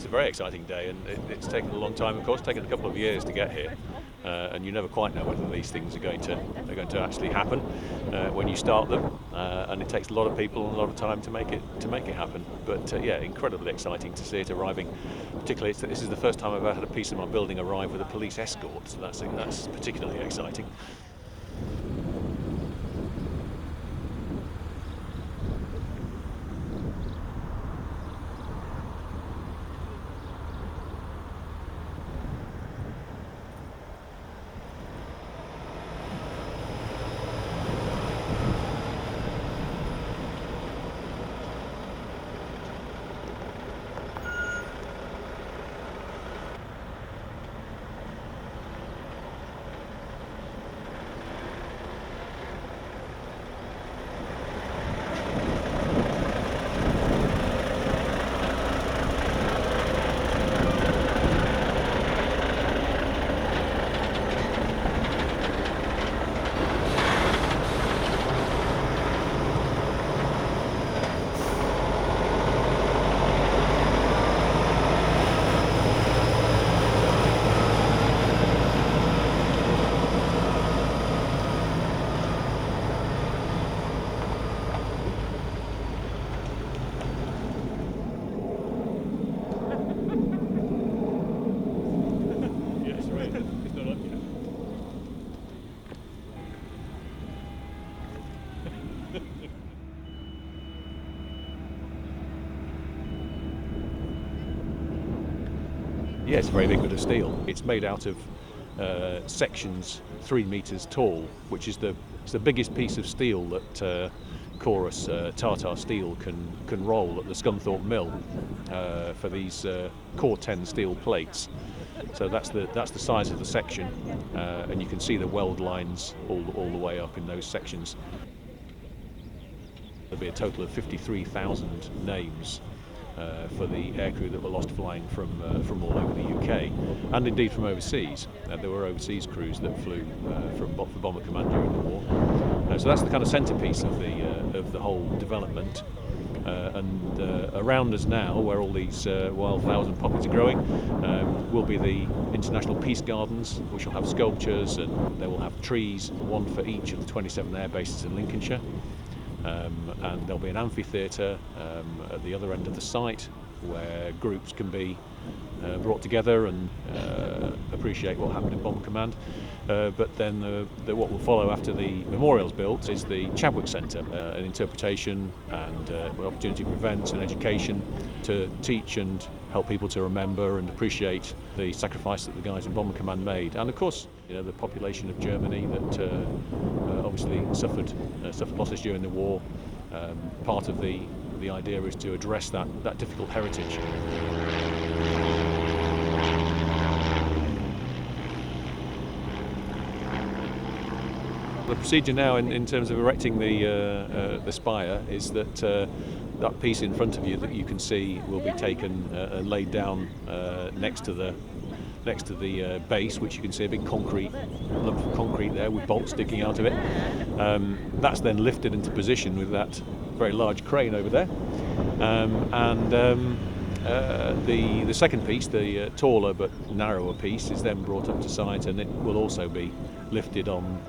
a very exciting day, and it's taken a long time, of course, taken a couple of years to get here, and you never quite know whether these things are going to actually happen when you start them, and it takes a lot of people and a lot of time to make it happen. But yeah, incredibly exciting to see it arriving. Particularly, this is the first time I've ever had a piece of my building arrive with a police escort, so that's particularly exciting. Yeah, it's a very big bit of steel. It's made out of sections 3 metres tall, which is the biggest piece of steel that Chorus Tartar Steel can roll at the Scunthorpe mill for these Core 10 steel plates. So that's the size of the section, and you can see the weld lines all the way up in those sections. There'll be a total of 53,000 names for the aircrew that were lost flying from all over the UK, and indeed from overseas. There were overseas crews that flew for Bomber Command during the war. So that's the kind of centrepiece of the whole development. And around us now, where all these wildflowers and poppies are growing, will be the International Peace Gardens, which will have sculptures, and they will have trees, one for each of the 27 air bases in Lincolnshire. And there'll be an amphitheatre at the other end of the site where groups can be brought together and appreciate what happened in Bomber Command. But then what will follow after the memorial's built is the Chadwick Centre, an interpretation and opportunity for events and education to teach and help people to remember and appreciate the sacrifice that the guys in Bomber Command made. And of course, the population of Germany that obviously suffered losses during the war. Part of the idea is to address that difficult heritage. The procedure now in terms of erecting the spire is that that piece in front of you that you can see will be taken and laid down next to the base, which you can see a big lump of concrete there with bolts sticking out of it. That's then lifted into position with that very large crane over there, and the second piece, the taller but narrower piece, is then brought up to site, and it will also be lifted on